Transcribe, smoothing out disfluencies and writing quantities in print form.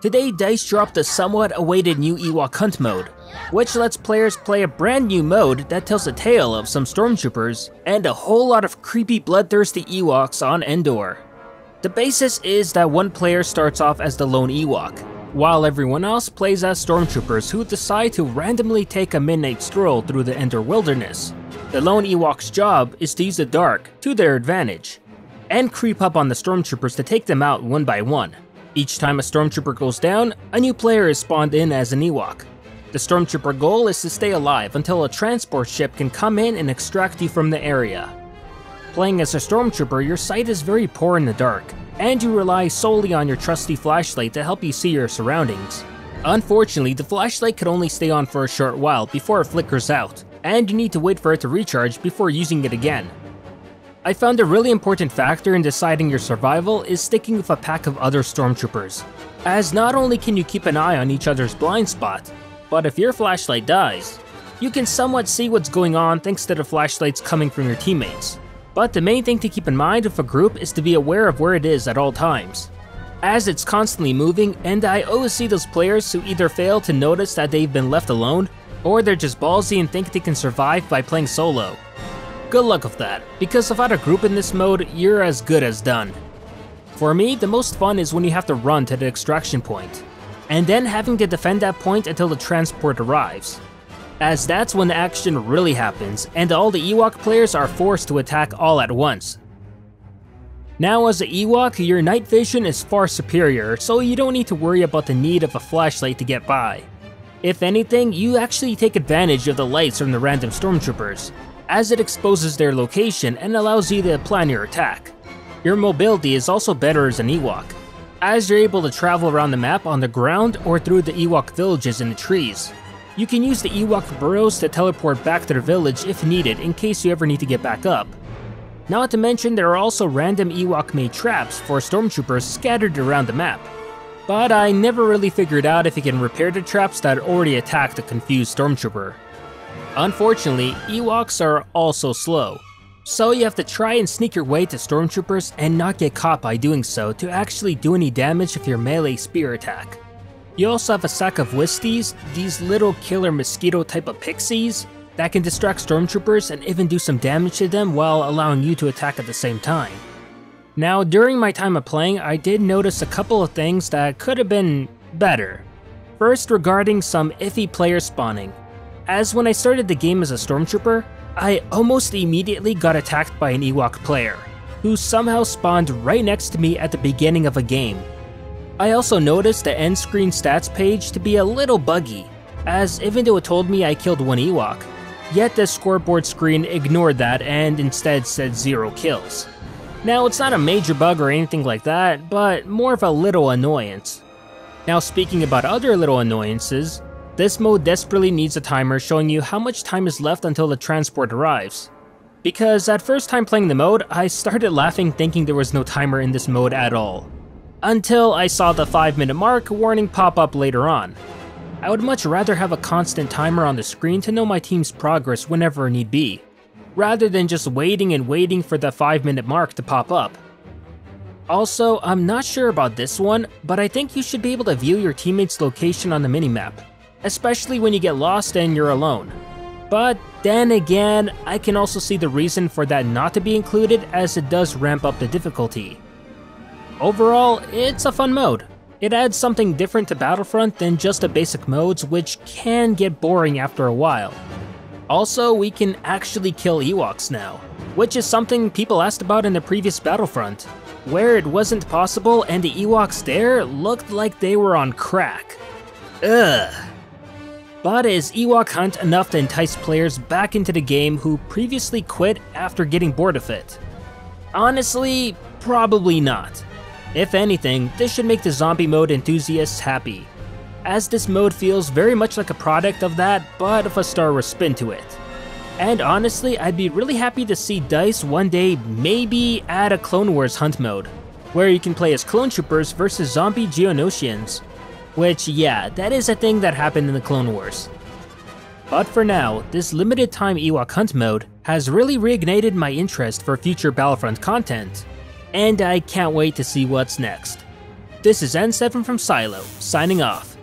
Today DICE dropped the somewhat awaited new Ewok Hunt mode, which lets players play a brand new mode that tells a tale of some Stormtroopers and a whole lot of creepy bloodthirsty Ewoks on Endor. The basis is that one player starts off as the lone Ewok, while everyone else plays as Stormtroopers who decide to randomly take a midnight stroll through the Endor wilderness. The lone Ewok's job is to use the dark to their advantage, and creep up on the Stormtroopers to take them out one by one. Each time a Stormtrooper goes down, a new player is spawned in as an Ewok. The Stormtrooper goal is to stay alive until a transport ship can come in and extract you from the area. Playing as a Stormtrooper, your sight is very poor in the dark, and you rely solely on your trusty flashlight to help you see your surroundings. Unfortunately, the flashlight can only stay on for a short while before it flickers out, and you need to wait for it to recharge before using it again. I found a really important factor in deciding your survival is sticking with a pack of other Stormtroopers, as not only can you keep an eye on each other's blind spot, but if your flashlight dies, you can somewhat see what's going on thanks to the flashlights coming from your teammates. But the main thing to keep in mind with a group is to be aware of where it is at all times, as it's constantly moving, and I always see those players who either fail to notice that they've been left alone, or they're just ballsy and think they can survive by playing solo. Good luck with that, because without a group in this mode, you're as good as done. For me, the most fun is when you have to run to the extraction point, and then having to defend that point until the transport arrives, as that's when the action really happens, and all the Ewok players are forced to attack all at once. Now as an Ewok, your night vision is far superior, so you don't need to worry about the need of a flashlight to get by. If anything, you actually take advantage of the lights from the random Stormtroopers, as it exposes their location and allows you to plan your attack. Your mobility is also better as an Ewok, as you're able to travel around the map on the ground or through the Ewok villages in the trees. You can use the Ewok burrows to teleport back to the village if needed in case you ever need to get back up. Not to mention there are also random Ewok-made traps for Stormtroopers scattered around the map. But I never really figured out if you can repair the traps that already attacked a confused Stormtrooper. Unfortunately, Ewoks are also slow, so you have to try and sneak your way to Stormtroopers and not get caught by doing so to actually do any damage with your melee spear attack. You also have a sack of Wisties, these little killer mosquito type of pixies, that can distract Stormtroopers and even do some damage to them while allowing you to attack at the same time. Now, during my time of playing, I did notice a couple of things that could have been better. First, regarding some iffy player spawning. As when I started the game as a Stormtrooper, I almost immediately got attacked by an Ewok player, who somehow spawned right next to me at the beginning of a game. I also noticed the end screen stats page to be a little buggy, as even though it told me I killed one Ewok, yet the scoreboard screen ignored that and instead said 0 kills. Now, it's not a major bug or anything like that, but more of a little annoyance. Now, speaking about other little annoyances, this mode desperately needs a timer showing you how much time is left until the transport arrives. Because at first time playing the mode, I started laughing thinking there was no timer in this mode at all, until I saw the 5-minute mark warning pop up later on. I would much rather have a constant timer on the screen to know my team's progress whenever need be, rather than just waiting and waiting for the 5-minute mark to pop up. Also, I'm not sure about this one, but I think you should be able to view your teammate's location on the minimap, especially when you get lost and you're alone. But then again, I can also see the reason for that not to be included, as it does ramp up the difficulty. Overall, it's a fun mode. It adds something different to Battlefront than just the basic modes, which can get boring after a while. Also, we can actually kill Ewoks now, which is something people asked about in the previous Battlefront, where it wasn't possible and the Ewoks there looked like they were on crack. Ugh. But is Ewok Hunt enough to entice players back into the game who previously quit after getting bored of it? Honestly, probably not. If anything, this should make the zombie mode enthusiasts happy, as this mode feels very much like a product of that, but with a Star Wars spin to it. And honestly, I'd be really happy to see DICE one day maybe add a Clone Wars Hunt mode, where you can play as clone troopers versus zombie Geonosians. Which, yeah, that is a thing that happened in the Clone Wars. But for now, this limited time Ewok Hunt mode has really reignited my interest for future Battlefront content, and I can't wait to see what's next. This is N7 from Silo, signing off.